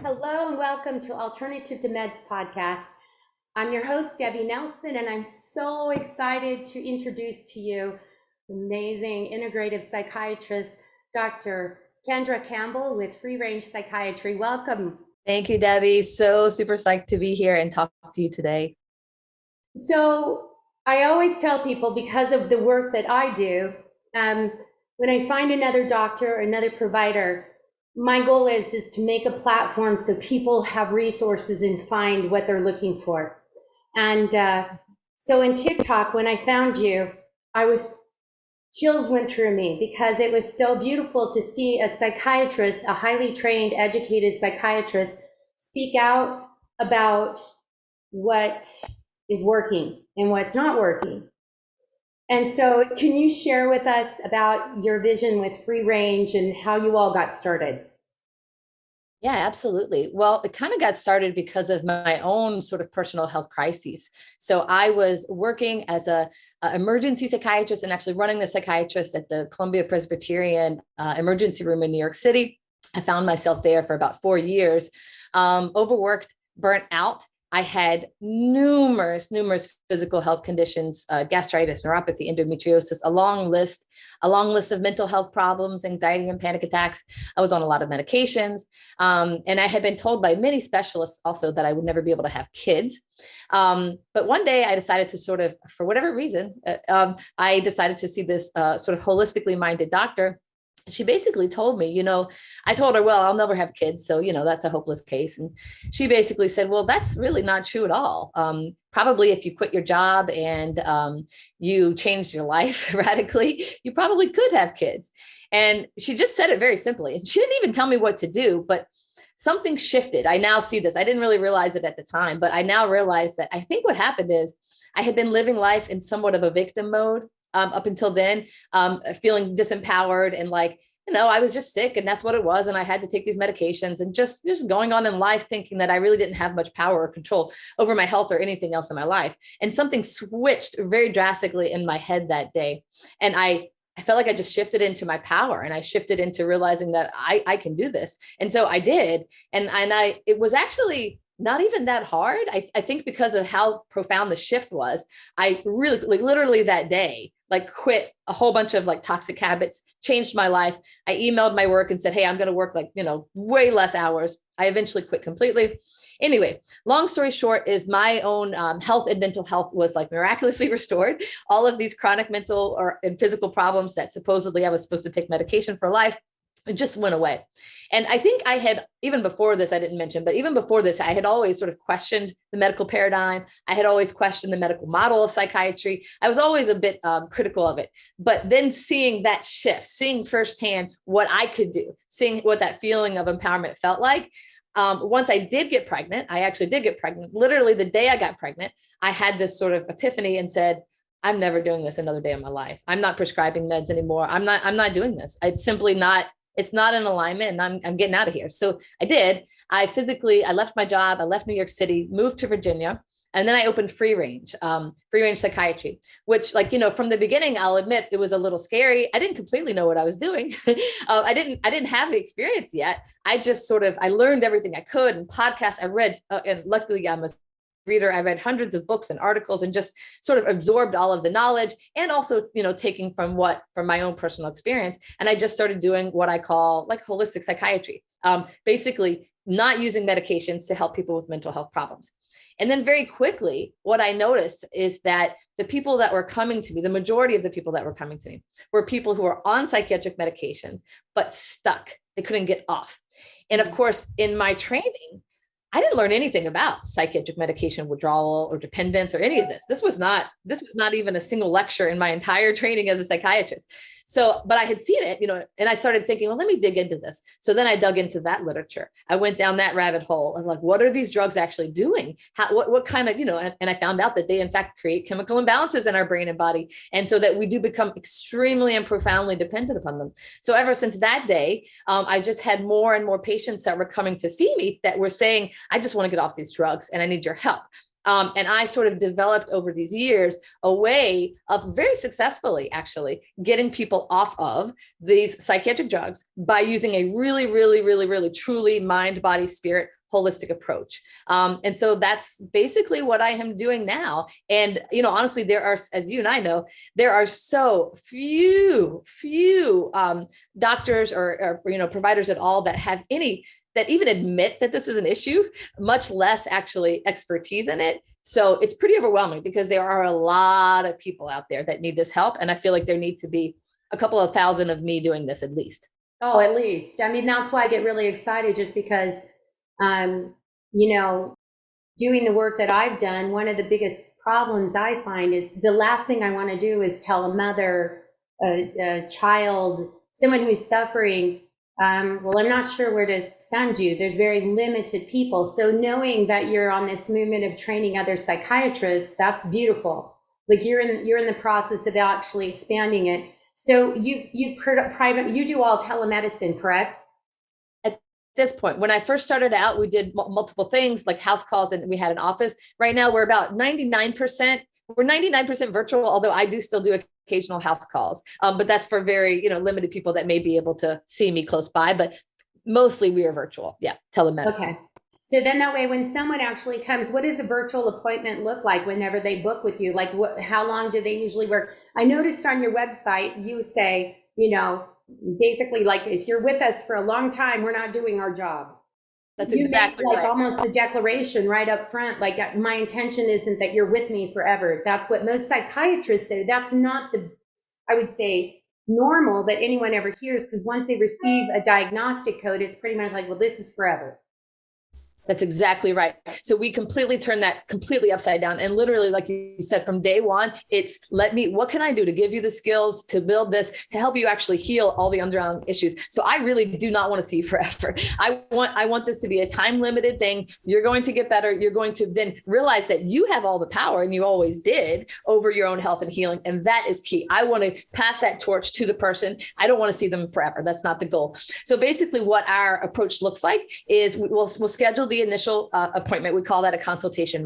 Hello and welcome to Alternative to Meds podcast. I'm your host, Debbie Nelson, and I'm so excited to introduce to you amazing integrative psychiatrist, Dr. Kendra Campbell with FreeRange Psychiatry. Welcome. Thank you, Debbie. So super psyched to be here and talk to you today. So I always tell people, because of the work that I do, when I find another doctor or another provider, my goal is to make a platform so people have resources and find what they're looking for. And so in TikTok, when I found you, chills went through me because it was so beautiful to see a psychiatrist, a highly trained, educated psychiatrist, speak out about what is working and what's not working. And so can you share with us about your vision with FreeRange and how you all got started? Yeah, absolutely. Well, it kind of got started because of my own sort of personal health crises. So I was working as a emergency psychiatrist and actually running the psychiatrist at the Columbia Presbyterian emergency room in New York City. I found myself there for about 4 years, overworked, burnt out. I had numerous physical health conditions, gastritis, neuropathy, endometriosis, a long list of mental health problems, anxiety and panic attacks. I was on a lot of medications. And I had been told by many specialists also that I would never be able to have kids. But one day I decided to sort of, for whatever reason, I decided to see this sort of holistically minded doctor. She basically told me, I told her, well, I'll never have kids. So, that's a hopeless case. And she basically said, well, that's really not true at all. Probably if you quit your job and you changed your life radically, you probably could have kids. And she just said it very simply. And she didn't even tell me what to do, but something shifted. I now see this. I didn't really realize it at the time, but I now realize that I think what happened is I had been living life in somewhat of a victim mode. Up until then, feeling disempowered and like, I was just sick and that's what it was. And I had to take these medications and just going on in life thinking that I really didn't have much power or control over my health or anything else in my life. And something switched very drastically in my head that day. And I felt like I just shifted into my power and I shifted into realizing that I can do this. And so I did. And it was actually not even that hard. I think because of how profound the shift was, I really literally that day, quit a whole bunch of toxic habits, changed my life. I emailed my work and said, hey, I'm going to work way less hours. I eventually quit completely. Anyway, long story short is my own health and mental health was miraculously restored. All of these chronic mental and physical problems that supposedly I was supposed to take medication for life, it just went away. And I think I had, even before this, I didn't mention, but even before this, I had always sort of questioned the medical paradigm. I had always questioned the medical model of psychiatry. I was always a bit critical of it. But then seeing that shift, seeing firsthand what I could do, seeing what that feeling of empowerment felt like, once I did get pregnant, I actually did get pregnant. Literally the day I got pregnant, I had this sort of epiphany and said, I'm never doing this another day of my life. I'm not prescribing meds anymore. I'm not doing this. It's simply not. It's not in alignment and I'm getting out of here. So I did. I left my job. I left New York City, moved to Virginia. And then I opened FreeRange Psychiatry, which from the beginning, I'll admit it was a little scary. I didn't completely know what I was doing. I didn't have the experience yet. I learned everything I could and podcasts I read. And luckily I'm a reader. I read hundreds of books and articles and just sort of absorbed all of the knowledge and also, taking from my own personal experience. And I just started doing what I call holistic psychiatry, basically not using medications to help people with mental health problems. And then very quickly, what I noticed is that the people that were coming to me, the majority of the people that were coming to me were people who were on psychiatric medications, but stuck. They couldn't get off. And of course, in my training, I didn't learn anything about psychiatric medication withdrawal or dependence or any of this. This was not even a single lecture in my entire training as a psychiatrist. So, but I had seen it, and I started thinking, well, let me dig into this. So then I dug into that literature. I went down that rabbit hole of what are these drugs actually doing? What kind of, and I found out that they in fact create chemical imbalances in our brain and body. And so that we do become extremely and profoundly dependent upon them. So ever since that day, I just had more and more patients that were coming to see me that were saying, I just want to get off these drugs and I need your help. And I sort of developed over these years a way of very successfully actually getting people off of these psychiatric drugs by using a really, really, really, really truly mind, body, spirit holistic approach. And so that's basically what I am doing now. And, honestly, there are, as you and I know, there are so few doctors or providers at all that have any that even admit that this is an issue, much less actually expertise in it. So it's pretty overwhelming because there are a lot of people out there that need this help. And I feel like there need to be a couple of thousand of me doing this at least. Oh, at least. I mean, that's why I get really excited, just because, doing the work that I've done, one of the biggest problems I find is the last thing I want to do is tell a mother, a child, someone who's suffering, well, I'm not sure where to send you. There's very limited people. So knowing that you're on this movement of training other psychiatrists, that's beautiful. Like you're in the process of actually expanding it. So you do all telemedicine, correct? At this point, when I first started out, we did multiple things like house calls, and we had an office. Right now, we're about 99%. We're 99% virtual, although I do still do occasional house calls. But that's for very, limited people that may be able to see me close by, but mostly we are virtual. Yeah. Telemedicine. Okay. So then that way, when someone actually comes, what does a virtual appointment look like whenever they book with you? Like how long do they usually work? I noticed on your website, you say, basically like, if you're with us for a long time, we're not doing our job. That's exactly like right. Almost a declaration right up front. Like my intention isn't that you're with me forever. That's what most psychiatrists do. That's not I would say, normal that anyone ever hears, because once they receive a diagnostic code, it's pretty much like, well, this is forever. That's exactly right. So we completely turned that completely upside down. And literally, like you said, from day one, it's what can I do to give you the skills to build this, to help you actually heal all the underlying issues. So I really do not want to see you forever. I want this to be a time limited thing. You're going to get better. You're going to then realize that you have all the power, and you always did, over your own health and healing. And that is key. I want to pass that torch to the person. I don't want to see them forever. That's not the goal. So basically what our approach looks like is we'll schedule the initial appointment. We call that a consultation.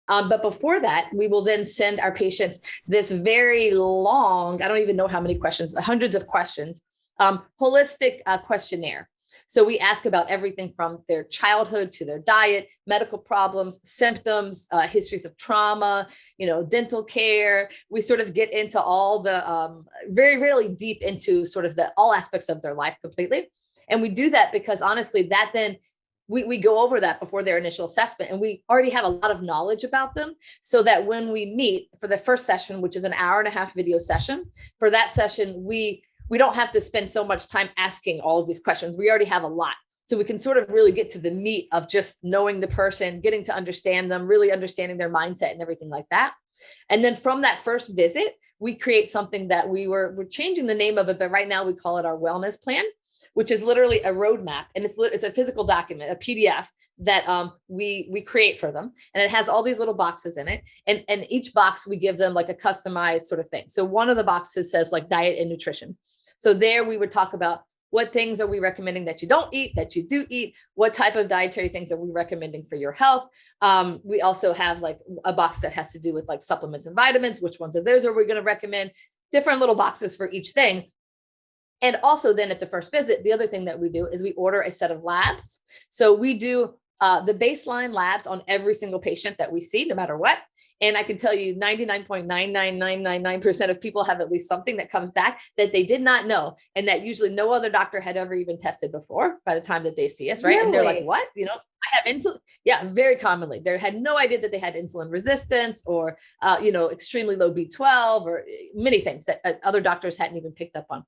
But before that, we will then send our patients this very long, I don't even know how many questions, hundreds of questions, holistic questionnaire. So we ask about everything from their childhood to their diet, medical problems, symptoms, histories of trauma, dental care. We sort of get into all the very, really deep into sort of all aspects of their life completely. And we do that because honestly, that then we go over that before their initial assessment, and we already have a lot of knowledge about them, so that when we meet for the first session, which is an hour-and-a-half video session, for that session, we don't have to spend so much time asking all of these questions. We already have a lot. So we can sort of really get to the meat of just knowing the person, getting to understand them, really understanding their mindset and everything like that. And then from that first visit, we create something that we're changing the name of it, but right now we call it our wellness plan, which is literally a roadmap. And it's a physical document, a PDF that we create for them. And it has all these little boxes in it. And each box, we give them like a customized sort of thing. So one of the boxes says like diet and nutrition. So there we would talk about what things are we recommending that you don't eat, that you do eat, what type of dietary things are we recommending for your health. We also have like a box that has to do with like supplements and vitamins. Which ones of those are we going to recommend? Different little boxes for each thing. And also then at the first visit, the other thing that we do is we order a set of labs. So we do the baseline labs on every single patient that we see, no matter what. And I can tell you 99.99999% of people have at least something that comes back that they did not know. And that usually no other doctor had ever even tested before by the time that they see us, right? Really? And they're like, what? I have insulin. Yeah, very commonly. They had no idea that they had insulin resistance or, extremely low B12 or many things that other doctors hadn't even picked up on.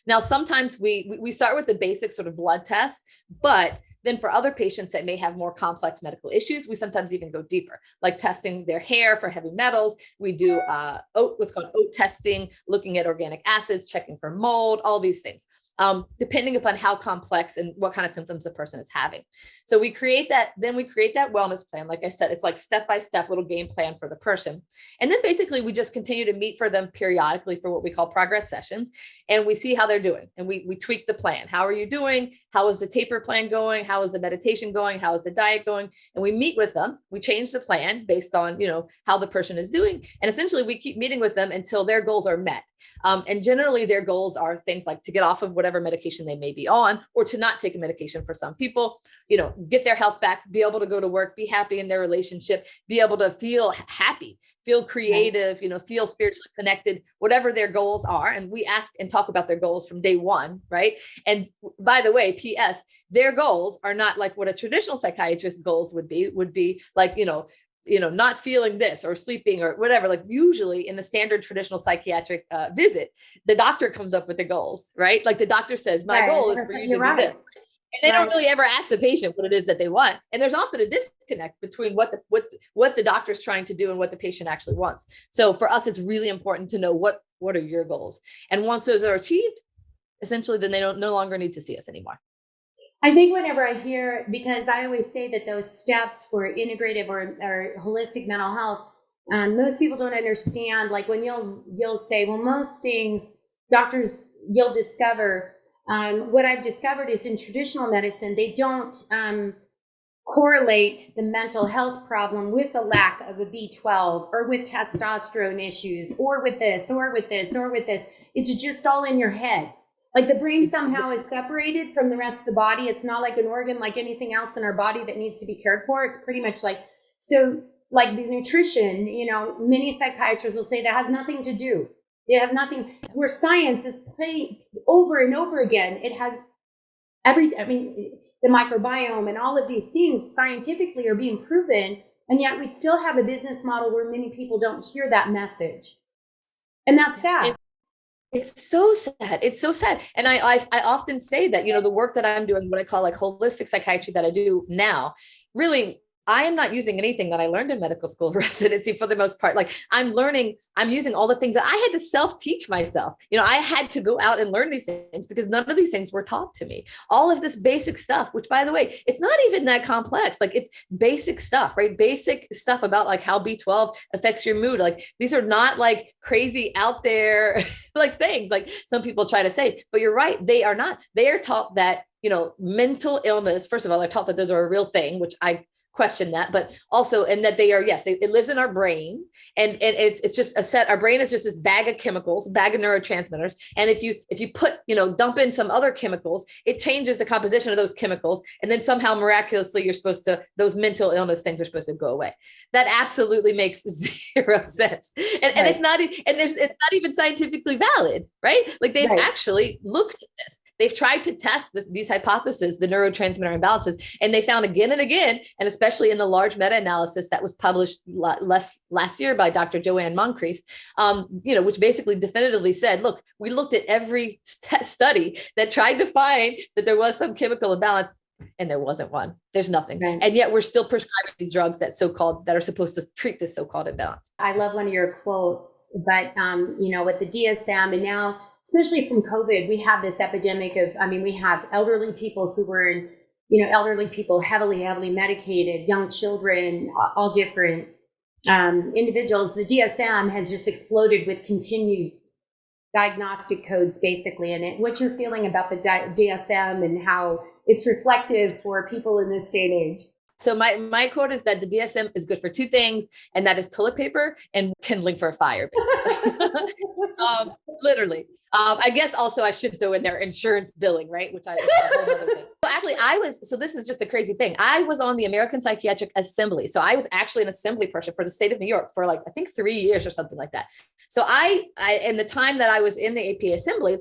Now, sometimes we start with the basic sort of blood tests, but then for other patients that may have more complex medical issues, we sometimes even go deeper, like testing their hair for heavy metals. We do what's called oat testing, looking at organic acids, checking for mold, all these things. depending upon how complex and what kind of symptoms the person is having. So we create that wellness plan. Like I said, it's like step-by-step little game plan for the person. And then basically we just continue to meet for them periodically for what we call progress sessions. And we see how they're doing. And we tweak the plan. How are you doing? How is the taper plan going? How is the meditation going? How is the diet going? And we meet with them. We change the plan based on, how the person is doing. And essentially we keep meeting with them until their goals are met. And generally their goals are things like to get off of whatever medication they may be on, or to not take a medication for some people, get their health back, be able to go to work, be happy in their relationship, be able to feel happy, feel creative, feel spiritually connected, whatever their goals are. And we ask and talk about their goals from day one, right? And by the way, PS, their goals are not like what a traditional psychiatrist's goals would be like, not feeling this or sleeping or whatever. Like usually in the standard traditional psychiatric visit, the doctor comes up with the goals, right? Like the doctor says, my goal is for you to do this. And they don't really ever ask the patient what it is that they want. And there's often a disconnect between what the doctor's trying to do and what the patient actually wants. So for us, it's really important to know what are your goals. And once those are achieved, essentially, then they no longer need to see us anymore. I think whenever I hear, because I always say that those steps for integrative or holistic mental health, most people don't understand, like when you'll say, well, most things doctors you'll discover, what I've discovered is in traditional medicine, they don't correlate the mental health problem with the lack of a B12 or with testosterone issues or with this or with this or with this. It's just all in your head. Like the brain somehow is separated from the rest of the body. It's not like an organ like anything else in our body that needs to be cared for. It's pretty much like the nutrition, many psychiatrists will say that has nothing to do. It has nothing, where science is playing over and over again. It has the microbiome and all of these things scientifically are being proven. And yet we still have a business model where many people don't hear that message. And that's sad. It's so sad. It's so sad. And I often say that, the work that I'm doing, what I call like holistic psychiatry that I do now, really, I am not using anything that I learned in medical school residency for the most part. Like I'm using all the things that I had to self-teach myself. I had to go out and learn these things because none of these things were taught to me. All of this basic stuff, which by the way, it's not even that complex. Like it's basic stuff, right? Basic stuff about like how B12 affects your mood. Like these are not like crazy out there like things like some people try to say, but you're right. They are not. They are taught that, mental illness, first of all, they're taught that those are a real thing, which I question that, but also, and that they are, yes, it lives in our brain, and it's just our brain is just this bag of chemicals, bag of neurotransmitters. And if you put, dump in some other chemicals, it changes the composition of those chemicals. And then somehow miraculously, those mental illness things are supposed to go away. That absolutely makes zero sense. And it's not even scientifically valid, right? Like they've actually looked at this. They've tried to test these hypotheses, the neurotransmitter imbalances, and they found again and again, and especially in the large meta-analysis that was published last year by Dr. Joanne Moncrief, which basically definitively said, look, we looked at every study that tried to find that there was some chemical imbalance, and there wasn't one. There's nothing. Right. And yet we're still prescribing these drugs that are supposed to treat this so-called imbalance. I love one of your quotes, but, with the DSM, and now, especially from COVID, we have this epidemic of, we have elderly people who were in, elderly people heavily medicated, young children, all different individuals. The DSM has just exploded with continued diagnostic codes, basically, in it. What you're feeling about the DSM and how it's reflective for people in this day and age? So my quote is that the DSM is good for two things, and that is toilet paper and kindling for a fire, basically. Literally. I guess also I should throw in there insurance billing, right? Which is a whole other thing. Well, actually, so this is just a crazy thing. I was on the American Psychiatric Assembly. So I was actually an assembly person for the state of New York for I think 3 years or something like that. So I in the time that I was in the APA Assembly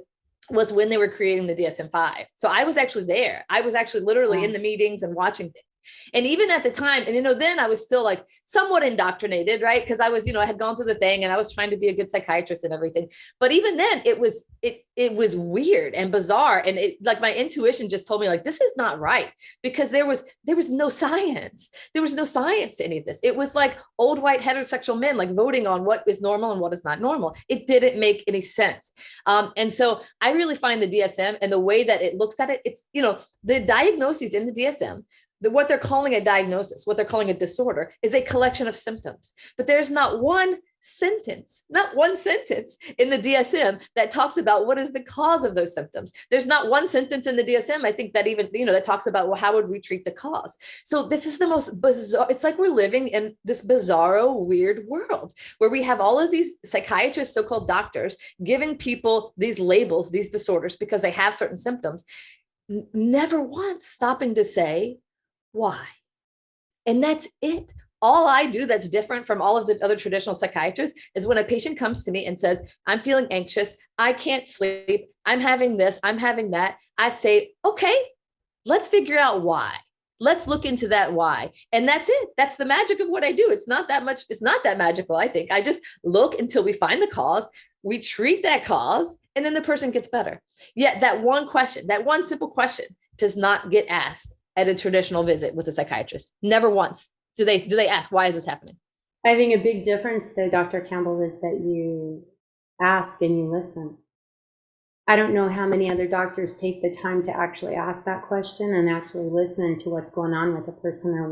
was when they were creating the DSM-5. So I was actually there. I was actually literally in the meetings and watching things. And even at the time, and then I was still like somewhat indoctrinated, right? Because I was, I had gone through the thing and I was trying to be a good psychiatrist and everything. But even then it was weird and bizarre. And it, like, my intuition just told me, like, this is not right, because there was no science. There was no science to any of this. It was like old white heterosexual men, like, voting on what is normal and what is not normal. It didn't make any sense. And so I really find the DSM and the way that it looks at it, it's, the diagnoses in the DSM, what they're calling a diagnosis, what they're calling a disorder, is a collection of symptoms. But there's not one sentence in the DSM that talks about what is the cause of those symptoms. There's not one sentence in the DSM, I think, that even, that talks about, well, how would we treat the cause? So this is the most bizarre, it's like we're living in this bizarro, weird world where we have all of these psychiatrists, so-called doctors, giving people these labels, these disorders, because they have certain symptoms, never once stopping to say, why? And that's it. All I do that's different from all of the other traditional psychiatrists is when a patient comes to me and says, I'm feeling anxious, I can't sleep, I'm having this, I'm having that, I say, okay, let's figure out why. Let's look into that why. And that's it. That's the magic of what I do. It's not that much. It's not that magical, I think. I just look until we find the cause, we treat that cause, and then the person gets better. Yet that one question, that one simple question does not get asked at a traditional visit with a psychiatrist. Never once do they ask, why is this happening? I think a big difference, though, Dr. Campbell, is that you ask and you listen. I don't know how many other doctors take the time to actually ask that question and actually listen to what's going on with a person, or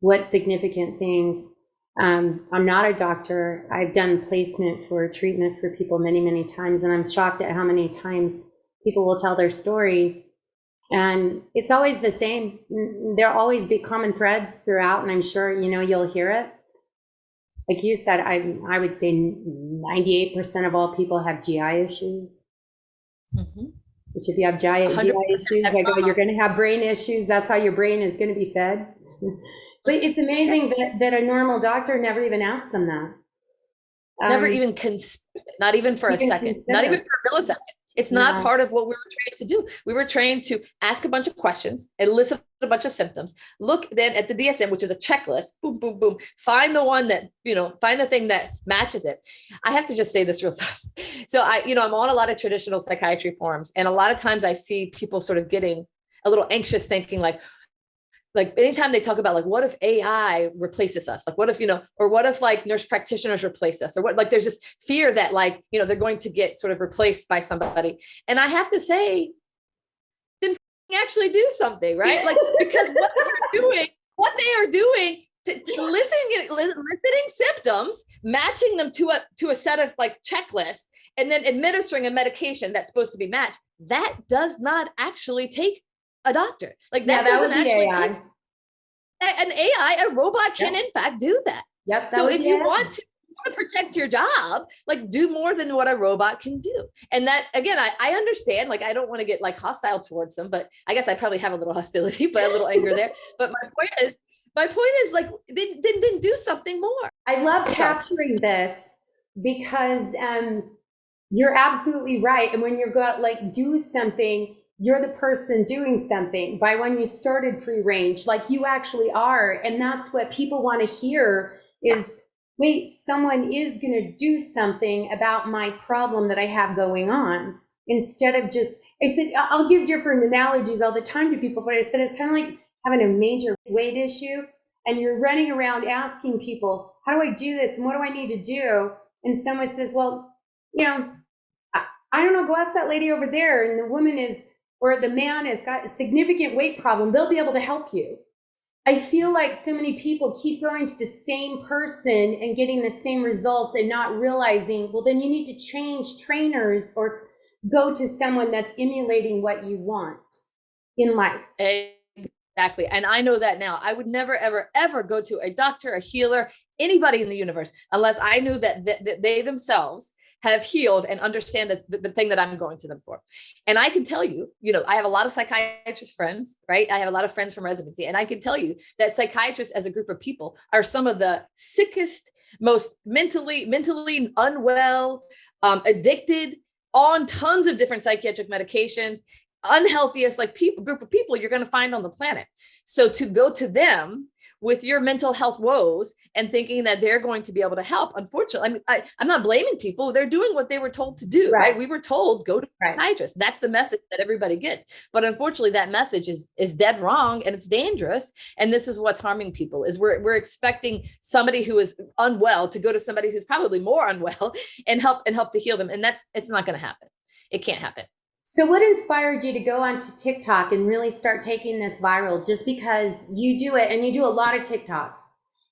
what significant things. I'm not a doctor. I've done placement for treatment for people many, many times, and I'm shocked at how many times people will tell their story. And it's always the same. There'll always be common threads throughout, and I'm sure, you'll hear it. Like you said, I would say 98% of all people have GI issues. Mm-hmm. Which, if you have GI issues, I go, you're going to have brain issues. That's how your brain is going to be fed. But it's amazing that a normal doctor never even asks them that. Never even consider it, not even for a second, not even for a millisecond. It's not part of what we were trained to do. We were trained to ask a bunch of questions, elicit a bunch of symptoms, look then at the DSM, which is a checklist, boom, boom, boom, find the one that, find the thing that matches it. I have to just say this real fast. So I'm on a lot of traditional psychiatry forums, and a lot of times I see people sort of getting a little anxious, thinking like anytime they talk about, like, what if AI replaces us? Like, what if, or what if, like, nurse practitioners replace us, or what, like, there's this fear that, like, they're going to get sort of replaced by somebody. And I have to say, then actually do something, right? Like, because what they are doing, eliciting symptoms, matching them to a set of, like, checklists, and then administering a medication that's supposed to be matched, that does not actually take a doctor. Like, that doesn't actually take an AI. A robot can in fact do that. Yep. So if you want to protect your job, like, do more than what a robot can do. And that, again, I understand, like, I don't want to get, like, hostile towards them, but I guess I probably have a little hostility, but a little anger there. But my point is, like, then do something more. I love capturing this because you're absolutely right. And when you're like, do something, you're the person doing something. By when you started FreeRange, like, you actually are. And that's what people want to hear is, wait, someone is going to do something about my problem that I have going on. Instead of just, I said, I'll give different analogies all the time to people, but I said, it's kind of like having a major weight issue and you're running around asking people, how do I do this? And what do I need to do? And someone says, well, I don't know, go ask that lady over there. And the woman or the man has got a significant weight problem. They'll be able to help you. I feel like so many people keep going to the same person and getting the same results and not realizing, well, then you need to change trainers or go to someone that's emulating what you want in life. Exactly. And I know that now. I would never, ever, ever go to a doctor, a healer, anybody in the universe, unless I knew that they themselves have healed and understand the thing that I'm going to them for. And I can tell you, I have a lot of psychiatrist friends, right? I have a lot of friends from residency, and I can tell you that psychiatrists as a group of people are some of the sickest, most mentally unwell, addicted, on tons of different psychiatric medications. unhealthiest like group of people you're going to find on the planet. So to go to them with your mental health woes and thinking that they're going to be able to help, unfortunately, I mean, I'm not blaming people. They're doing what they were told to do, right? We were told, go to a psychiatrist. That's the message that everybody gets. But unfortunately, that message is dead wrong, and it's dangerous. And this is what's harming people, is we're expecting somebody who is unwell to go to somebody who's probably more unwell and help to heal them. And it's not going to happen. It can't happen. So what inspired you to go onto TikTok and really start taking this viral? Just because you do it, and you do a lot of TikToks,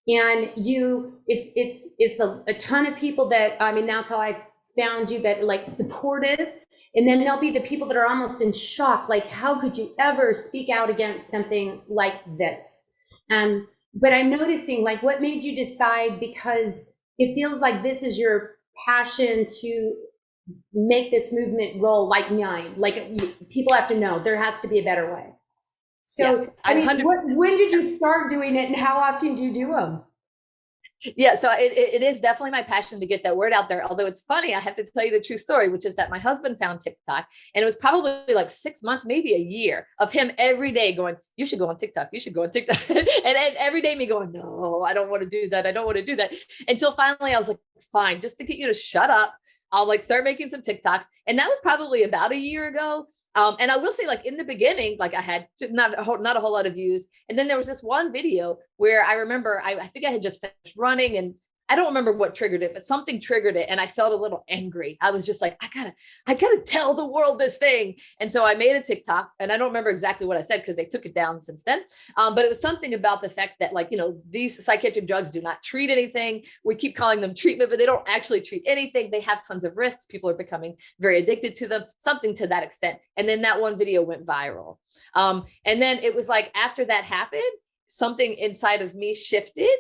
and it's a ton of people that, I mean, that's how I found you, that like supportive. And then there'll be the people that are almost in shock. Like, how could you ever speak out against something like this? But I'm noticing, like, what made you decide, because it feels like this is your passion to make this movement roll like mine. Like, people have to know there has to be a better way. So, yeah, I mean, when did you start doing it, and how often do you do them? Yeah, so it is definitely my passion to get that word out there. Although it's funny, I have to tell you the true story, which is that my husband found TikTok, and it was probably like 6 months, maybe a year, of him every day going, you should go on TikTok, you should go on TikTok. and every day me going, no, I don't want to do that. I don't want to do that. Until finally I was like, fine, just to get you to shut up, I'll like start making some TikToks. And that was probably about a year ago. And I will say, like, in the beginning, like, I had not a whole lot of views. And then there was this one video where I remember, I think I had just finished running, and I don't remember what triggered it, but something triggered it. And I felt a little angry. I was just like, I gotta tell the world this thing. And so I made a TikTok, and I don't remember exactly what I said because they took it down since then. But it was something about the fact that, like, you know, these psychiatric drugs do not treat anything. We keep calling them treatment, but they don't actually treat anything. They have tons of risks. People are becoming very addicted to them, something to that extent. And then that one video went viral. And then it was like, after that happened, something inside of me shifted.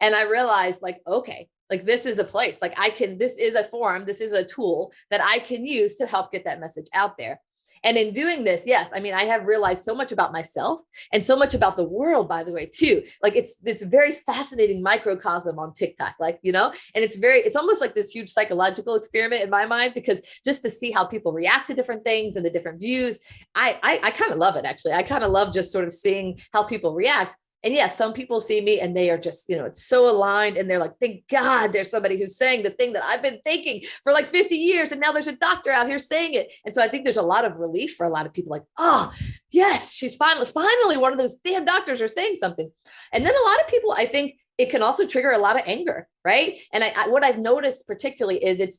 And I realized, like, okay, like, this is a place, like, this is a forum, this is a tool that I can use to help get that message out there. And in doing this, yes, I mean, I have realized so much about myself and so much about the world, by the way, too. Like, it's very fascinating microcosm on TikTok, like, you know, and it's almost like this huge psychological experiment in my mind, because just to see how people react to different things and the different views, I kind of love it, actually. I kind of love just sort of seeing how people react. And yes, some people see me and they are just, you know, it's so aligned, and they're like, thank God there's somebody who's saying the thing that I've been thinking for like 50 years. And now there's a doctor out here saying it. And so I think there's a lot of relief for a lot of people, like, oh, yes, she's finally one of those damn doctors are saying something. And then a lot of people, I think it can also trigger a lot of anger, right? And what I've noticed particularly is it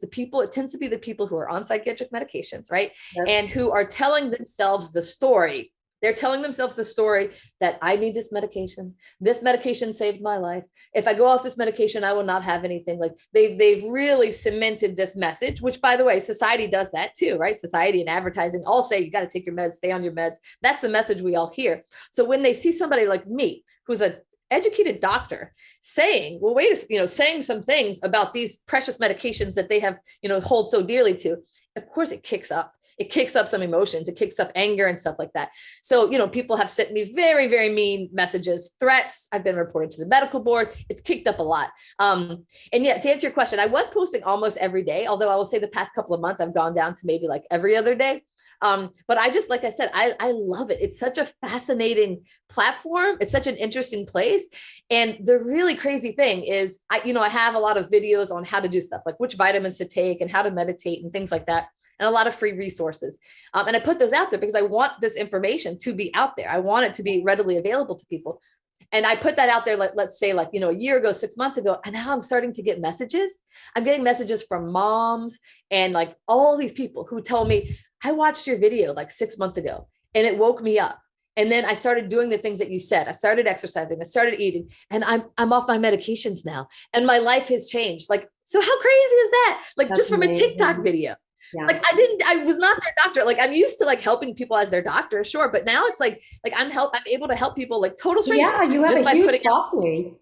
tends to be the people who are on psychiatric medications, right? Yep. And who are telling themselves the story. They're telling themselves the story that I need this medication. This medication saved my life. If I go off this medication, I will not have anything. Like, they've really cemented this message, which, by the way, society does that too, right? Society and advertising all say, you got to take your meds, stay on your meds. That's the message we all hear. So when they see somebody like me, who's an educated doctor, saying, well, saying some things about these precious medications that they have, you know, hold so dearly to, of course it kicks up. It kicks up some emotions. It kicks up anger and stuff like that. So, you know, people have sent me very, very mean messages, threats. I've been reported to the medical board. It's kicked up a lot. And yeah, to answer your question, I was posting almost every day, although I will say the past couple of months, I've gone down to maybe like every other day. But I just, like I said, I love it. It's such a fascinating platform. It's such an interesting place. And the really crazy thing is, I have a lot of videos on how to do stuff, like which vitamins to take and how to meditate and things like that. And a lot of free resources. And I put those out there because I want this information to be out there. I want it to be readily available to people. And I put that out there, let's say, like, a year ago, 6 months ago, and now I'm starting to get messages. I'm getting messages from moms and like all these people who tell me, I watched your video like 6 months ago and it woke me up. And then I started doing the things that you said. I started exercising, I started eating, and I'm off my medications now. And my life has changed. Like, so how crazy is that? Like, that's just from amazing. A TikTok video. Yeah. Like, I was not their doctor. Like, I'm used to like helping people as their doctor, sure. But now it's like I'm able to help people, like total strangers. Yeah, you have just a huge following.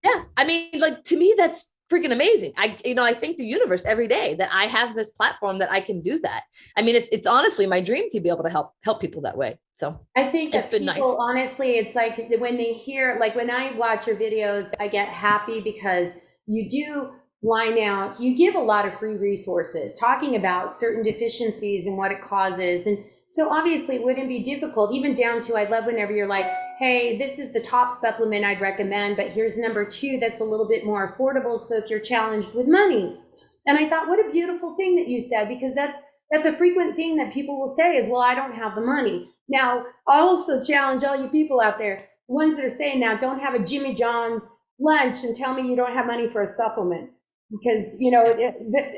Yeah. I mean, like, to me, that's freaking amazing. I thank the universe every day that I have this platform that I can do that. I mean, it's honestly my dream to be able to help people that way. So I think it's been nice. Honestly, it's like when they hear, like when I watch your videos, I get happy because you do line out, you give a lot of free resources talking about certain deficiencies and what it causes. And so obviously it wouldn't be difficult, even down to, I love whenever you're like, hey, this is the top supplement I'd recommend, but here's number 2 that's a little bit more affordable. So if you're challenged with money. And I thought, what a beautiful thing that you said, because that's a frequent thing that people will say is, well, I don't have the money. Now, I also challenge all you people out there, the ones that are saying now, don't have a Jimmy John's lunch and tell me you don't have money for a supplement. Because, you know,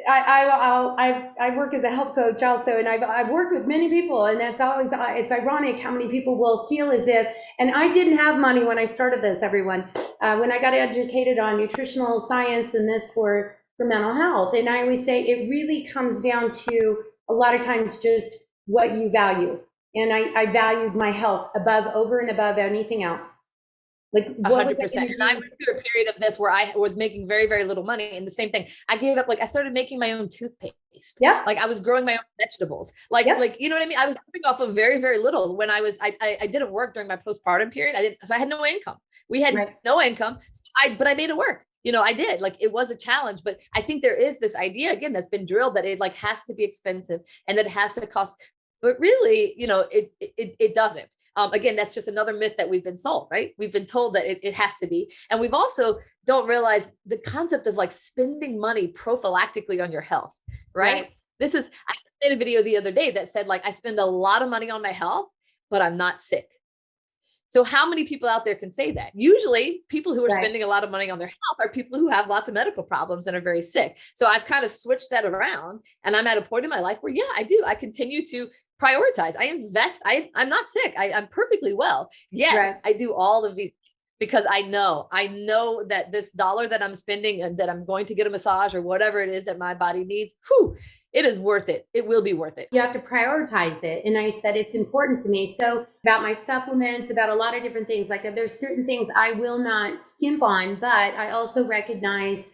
I work as a health coach also, and I've worked with many people, and that's always, it's ironic how many people will feel as if, and I didn't have money when I started this, everyone, when I got educated on nutritional science and this for mental health. And I always say it really comes down to a lot of times just what you value. And I valued my health over and above anything else. Like 100%. And I went through a period of this where I was making very, very little money. And the same thing, I gave up, like I started making my own toothpaste. Yeah. Like I was growing my own vegetables. Like, you know what I mean? I was living off of very, very little when I didn't work during my postpartum period. So I had no income. We had no income, but I made it work. You know, I did. Like it was a challenge, but I think there is this idea again that's been drilled that it like has to be expensive and that it has to cost, but really, you know, it doesn't. Again, that's just another myth that we've been sold, right? We've been told that it has to be. And we've also don't realize the concept of like spending money prophylactically on your health, right? I made a video the other day that said like, I spend a lot of money on my health, but I'm not sick. So how many people out there can say that? Usually people who are spending a lot of money on their health are people who have lots of medical problems and are very sick. So I've kind of switched that around, and I'm at a point in my life where, I continue to prioritize. I invest. I'm not sick. I'm perfectly well. I do all of these because I know that this dollar that I'm spending and that I'm going to get a massage or whatever it is that my body needs, it is worth it. It will be worth it. You have to prioritize it. And I said, it's important to me. So about my supplements, about a lot of different things, like there's certain things I will not skimp on, but I also recognize,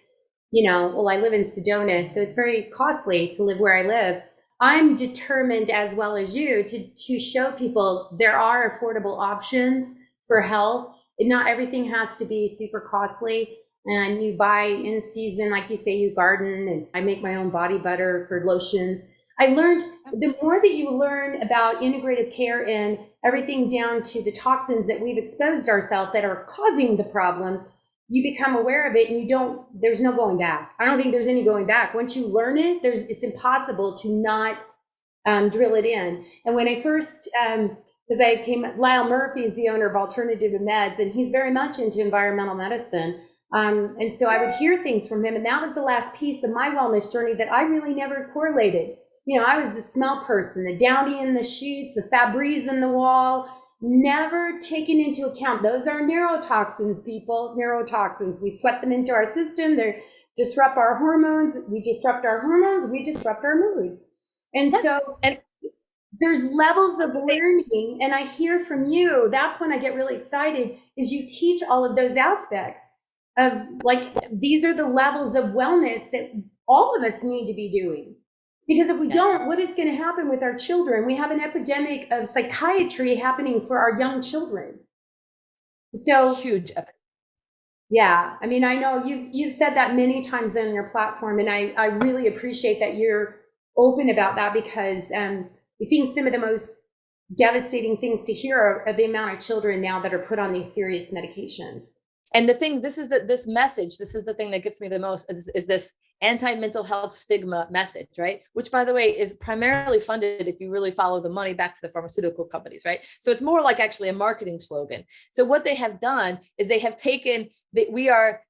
I live in Sedona, so it's very costly to live where I live. I'm determined, as well as you, to show people there are affordable options for health. Not everything has to be super costly. And you buy in season, like you say, you garden, and I make my own body butter for lotions. I learned the more that you learn about integrative care and everything down to the toxins that we've exposed ourselves that are causing the problem, you become aware of it, and there's no going back. I don't think there's any going back. Once you learn it, it's impossible to not drill it in. And when I first, because Lyle Murphy is the owner of Alternative Meds, and he's very much into environmental medicine. And so I would hear things from him. And that was the last piece of my wellness journey that I really never correlated. I was the smell person, the Downy in the sheets, the Febreze in the wall, never taken into account. Those are neurotoxins, people, neurotoxins. We sweat them into our system. They disrupt our hormones. We disrupt our hormones. We disrupt our mood. And so there's levels of learning. And I hear from you, that's when I get really excited, is you teach all of those aspects of like, these are the levels of wellness that all of us need to be doing. Because if we don't, what is going to happen with our children? We have an epidemic of psychiatry happening for our young children. So huge. Yeah. I mean, I know you've said that many times on your platform, and I really appreciate that you're open about that, because I think some of the most devastating things to hear are the amount of children now that are put on these serious medications. And the thing, this is the thing that gets me the most is this anti-mental health stigma message, right? Which, by the way, is primarily funded, if you really follow the money, back to the pharmaceutical companies, right? So it's more like actually a marketing slogan. So what they have done is they have taken that we are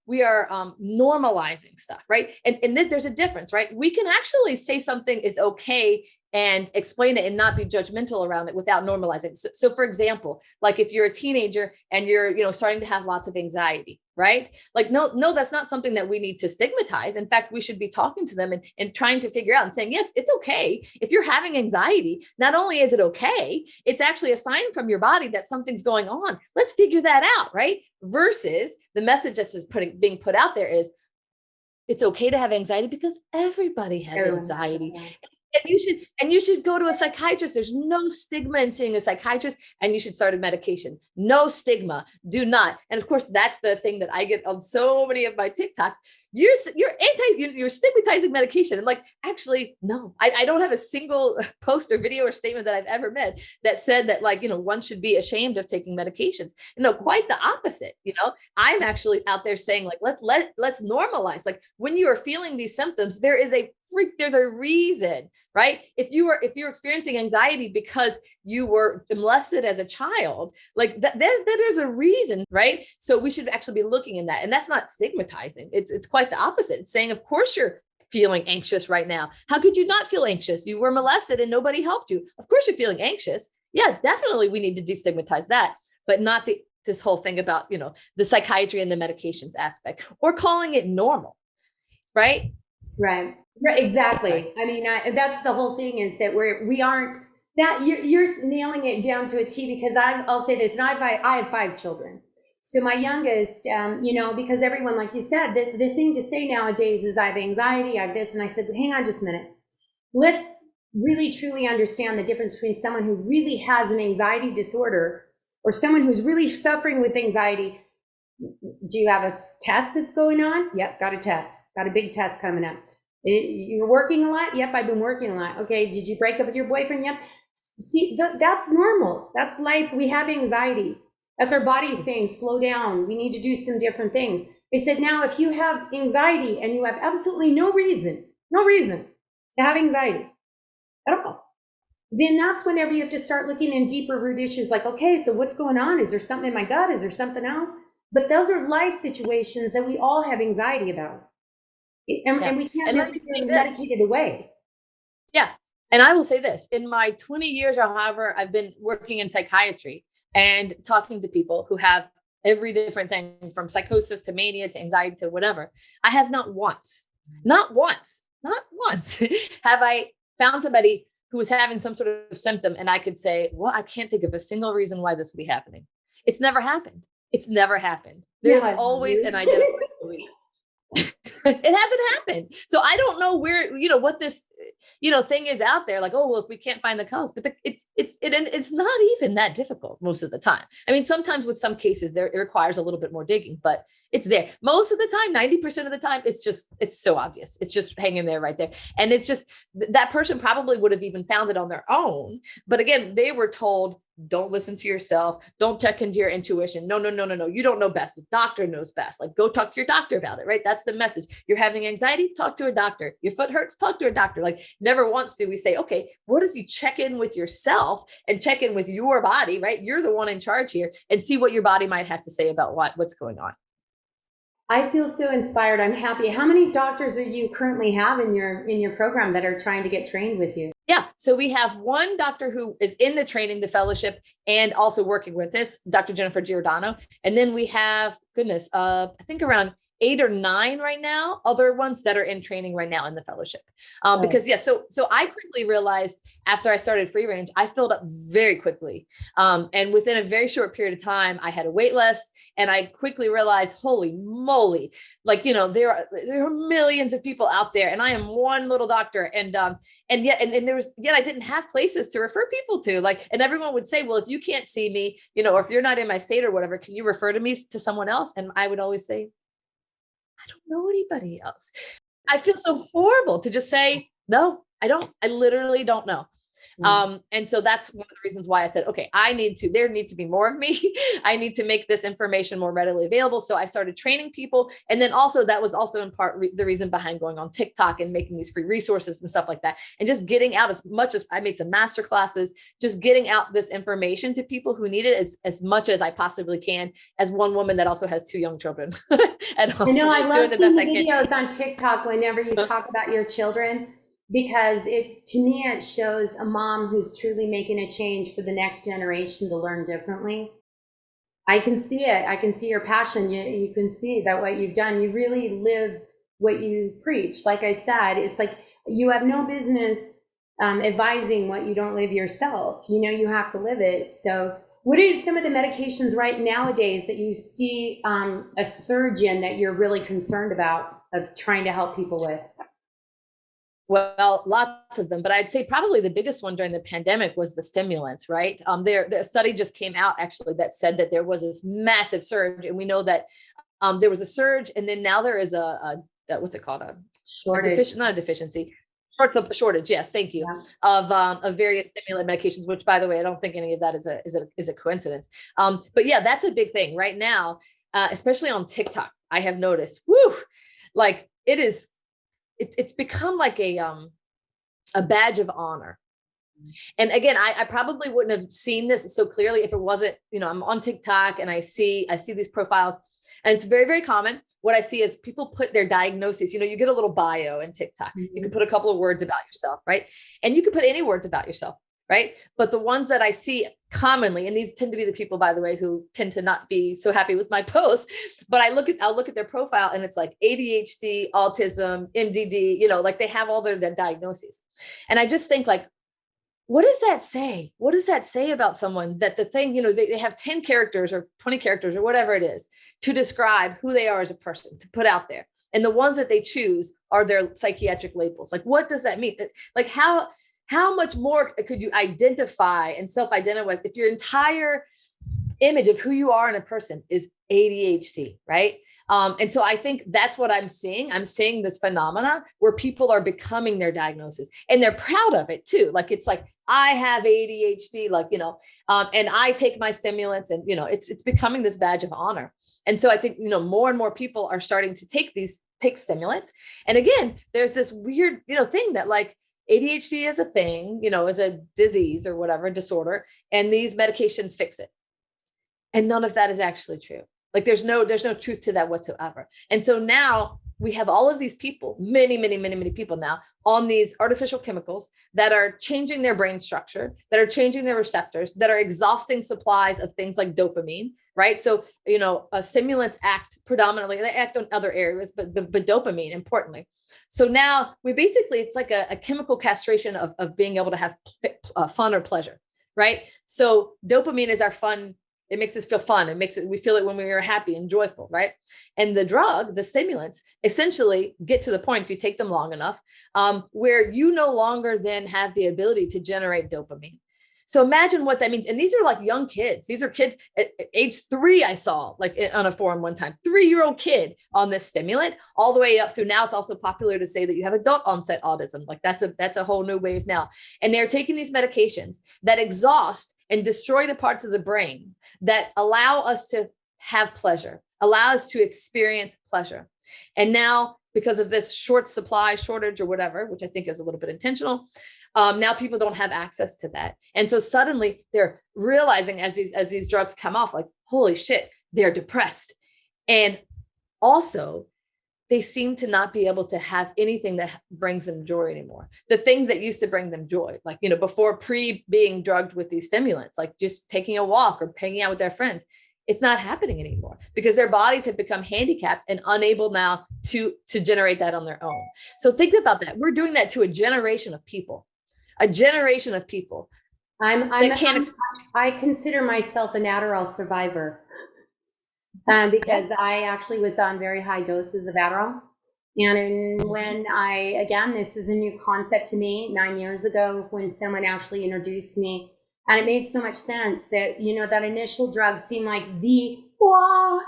normalizing stuff, right? And there's a difference, right? We can actually say something is okay and explain it and not be judgmental around it without normalizing. So for example, like if you're a teenager and you're, starting to have lots of anxiety, right? Like, no, that's not something that we need to stigmatize. In fact, we should be talking to them and trying to figure out and saying, yes, it's okay. If you're having anxiety, not only is it okay, it's actually a sign from your body that something's going on. Let's figure that out, right? Versus the message that's just being put out there is, it's okay to have anxiety because everybody has anxiety. and you should go to a psychiatrist. There's no stigma in seeing a psychiatrist, and you should start a medication. No stigma. Do not. And of course, that's the thing that I get on so many of my TikToks. You're stigmatizing medication. And like, actually, no, I don't have a single post or video or statement that I've ever made that said that, like, one should be ashamed of taking medications. Quite the opposite. I'm actually out there saying, like, let's normalize. Like, when you are feeling these symptoms, there's a reason, right? If you're experiencing anxiety because you were molested as a child, like that there's a reason, right? So we should actually be looking in that. And that's not stigmatizing. It's quite the opposite. It's saying, of course you're feeling anxious right now. How could you not feel anxious? You were molested and nobody helped you. Of course you're feeling anxious. Yeah, definitely we need to destigmatize that, but not this whole thing about, the psychiatry and the medications aspect, or calling it normal, right? Right. Right, exactly. I mean, that's the whole thing, is that we aren't that you're nailing it down to a T, because I'll say this, and I have 5 children. So my youngest, because everyone, like you said, the thing to say nowadays is I have anxiety, I have this. And I said, hang on just a minute. Let's really truly understand the difference between someone who really has an anxiety disorder or someone who's really suffering with anxiety. Do you have a test that's going on? Yep, got a test. Got a big test coming up. You're working a lot? Yep, I've been working a lot. Okay, did you break up with your boyfriend? Yep. See, that's normal. That's life. We have anxiety. That's our body saying, slow down. We need to do some different things. They said, now, if you have anxiety and you have absolutely no reason to have anxiety at all, then that's whenever you have to start looking in deeper root issues, like, okay, so what's going on? Is there something in my gut? Is there something else? But those are life situations that we all have anxiety about. And we can't necessarily medicate it away. Yeah. And I will say this, in my 20 years or however I've been working in psychiatry and talking to people who have every different thing from psychosis to mania to anxiety to whatever, I have not once have I found somebody who was having some sort of symptom and I could say, well, I can't think of a single reason why this would be happening. It's never happened. There's always an identifiable reason. It hasn't happened. So I don't know where, what this, thing is out there. Like, oh, well, if we can't find the cause, but it's not even that difficult most of the time. I mean, sometimes with some cases it requires a little bit more digging, but it's there. Most of the time, 90% of the time, it's so obvious. It's just hanging there right there. And it's just, that person probably would have even found it on their own. But again, they were told, don't listen to yourself. Don't check into your intuition. No. You don't know best. The doctor knows best. Like, go talk to your doctor about it, right? That's the message. You're having anxiety, talk to a doctor. Your foot hurts, talk to a doctor. Like, never once do we say, okay, what if you check in with yourself and check in with your body, right? You're the one in charge here, and see what your body might have to say about what's going on. I feel so inspired. I'm happy. How many doctors are you currently have in your program that are trying to get trained with you? Yeah. So we have one doctor who is in the training, the fellowship, and also working with this, Dr. Jennifer Giordano. And then we have, I think around 8 or 9 right now, other ones that are in training right now in the fellowship. Because so I quickly realized after I started FreeRange, I filled up very quickly. And within a very short period of time, I had a wait list, and I quickly realized, holy moly, like, there are millions of people out there, and I am one little doctor. And yet I didn't have places to refer people to, like, and everyone would say, well, if you can't see me, or if you're not in my state or whatever, can you refer me to someone else? And I would always say, I don't know anybody else. I feel so horrible to just say, no, I don't. I literally don't know. And so that's one of the reasons why I said, okay, there need to be more of me. I need to make this information more readily available. So I started training people. And then also that was also in part the reason behind going on TikTok and making these free resources and stuff like that. And just getting out as much as I made some master classes, just getting out this information to people who need it as much as I possibly can, as one woman that also has 2 young children at home. I love seeing the videos on TikTok whenever you talk about your children, because to me, it shows a mom who's truly making a change for the next generation to learn differently. I can see it. I can see your passion. You can see that what you've done, you really live what you preach. Like I said, it's like you have no business advising what you don't live yourself. You have to live it. So what are some of the medications right nowadays that you see a surge in that you're really concerned about of trying to help people with? Well, lots of them, but I'd say probably the biggest one during the pandemic was the stimulants, right? The study just came out actually that said that there was this massive surge, and we know that there was a surge, and then now there is what's it called? Shortage. Not a deficiency, shortage. Yes, thank you. Yeah. Of various stimulant medications, which, by the way, I don't think any of that is a coincidence. But yeah, that's a big thing right now, especially on TikTok. I have noticed, like it's become like a badge of honor. And again, I probably wouldn't have seen this so clearly if it wasn't, I'm on TikTok and I see these profiles, and it's very, very common. What I see is people put their diagnosis, you get a little bio in TikTok. You can put a couple of words about yourself, right? And you can put any words about yourself, right? But the ones that I see commonly, and these tend to be the people, by the way, who tend to not be so happy with my posts, but I'll look at their profile and it's like ADHD, autism, MDD, like they have all their diagnoses. And I just think, like, what does that say? What does that say about someone, that the thing, they have 10 characters or 20 characters or whatever it is to describe who they are as a person, to put out there. And the ones that they choose are their psychiatric labels. Like, what does that mean? Like, how much more could you identify and self-identify with if your entire image of who you are in a person is ADHD, right? And so I think that's what I'm seeing. I'm seeing this phenomena where people are becoming their diagnosis, and they're proud of it too. Like, it's like, I have ADHD, like, and I take my stimulants, and, it's becoming this badge of honor. And so I think, more and more people are starting to take stimulants. And again, there's this weird, thing that, like, ADHD is a thing, is a disease or whatever, disorder, and these medications fix it. And none of that is actually true. Like, there's no truth to that whatsoever. And so now we have all of these people, many, many, many, many people now on these artificial chemicals that are changing their brain structure, that are changing their receptors, that are exhausting supplies of things like dopamine, right? So, stimulants act predominantly, they act on other areas, but dopamine, importantly. So now it's like a chemical castration of being able to have fun or pleasure, right? So dopamine is our fun. It makes us feel fun. We feel it when we are happy and joyful, right? And the stimulants essentially get to the point, if you take them long enough, where you no longer then have the ability to generate dopamine. So imagine what that means. And these are like young kids. These are kids at age 3. I saw, like, on a forum one time, 3-year-old kid on this stimulant, all the way up through now. It's also popular to say that you have adult onset autism. Like, that's a whole new wave now. And they're taking these medications that exhaust and destroy the parts of the brain that allow us to have pleasure, allow us to experience pleasure. And now, because of this shortage or whatever, which I think is a little bit intentional, now people don't have access to that. And so suddenly they're realizing, as these drugs come off, like, holy shit, they're depressed. And also, they seem to not be able to have anything that brings them joy anymore. The things that used to bring them joy, like, before being drugged with these stimulants, like just taking a walk or hanging out with their friends, it's not happening anymore because their bodies have become handicapped and unable now to generate that on their own. So think about that. We're doing that to a generation of people. I consider myself an Adderall survivor. Because I actually was on very high doses of Adderall. And when this was a new concept to me 9 years ago, when someone actually introduced me, and it made so much sense that, that initial drug seemed like the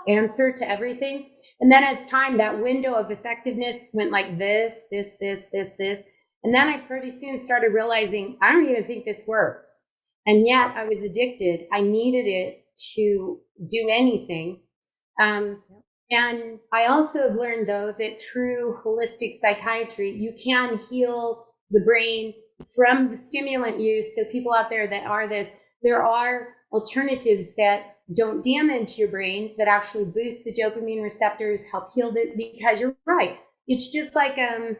answer to everything. And then as time, that window of effectiveness went like this. And then I pretty soon started realizing, I don't even think this works. And yet I was addicted. I needed it to do anything. And I also have learned, though, that through holistic psychiatry, you can heal the brain from the stimulant use. So people out there that are there are alternatives that don't damage your brain, that actually boost the dopamine receptors, help heal it, because you're right. It's just like a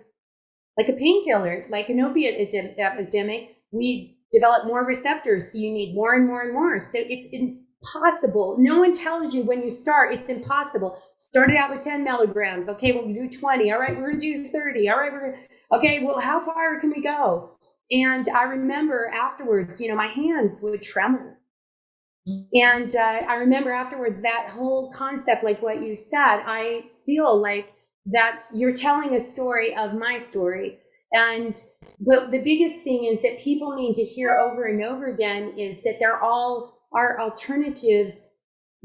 painkiller, like an opiate epidemic. We develop more receptors, so you need more and more and more. So it's impossible. No one tells you when you start, it's impossible. Started out with 10 milligrams. Okay, we'll do 20. All right, we're going to do 30. All right, okay, well, how far can we go? And I remember afterwards, my hands would tremor. And I remember afterwards that whole concept, like what you said, I feel like that you're telling a story of my story. But the biggest thing is that people need to hear over and over again is that there all are alternatives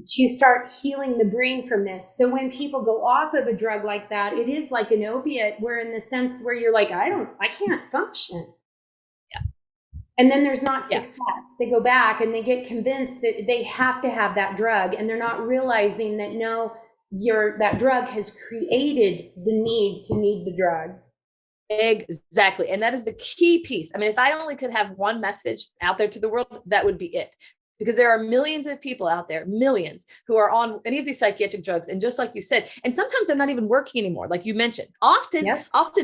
to start healing the brain from this. So when people go off of a drug like that, it is like an opiate, where in the sense where you're like, I can't function. Yeah. And then there's not Yeah. success. They go back and they get convinced that they have to have that drug, and they're not realizing that no, that drug has created the need to need the drug. Exactly. And that is the key piece. I mean, if I only could have one message out there to the world, that would be it. Because there are millions of people out there, millions, who are on any of these psychiatric drugs. And just like you said, and sometimes they're not even working anymore, like you mentioned. Often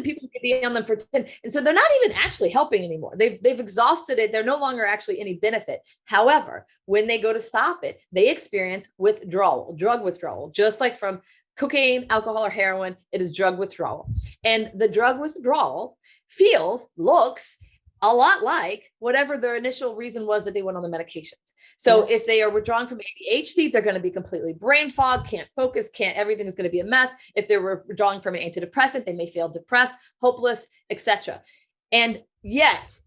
people can be on them for 10. And so they're not even actually helping anymore. They've exhausted it. They're no longer actually any benefit. However, when they go to stop it, they experience withdrawal, drug withdrawal, just like from cocaine, alcohol, or heroin. It is drug withdrawal. And the drug withdrawal looks a lot like whatever their initial reason was that they went on the medications. So if they are withdrawing from ADHD, they're going to be completely brain fog, can't focus, everything is going to be a mess. If they're withdrawing from an antidepressant, they may feel depressed, hopeless, etc. And yet,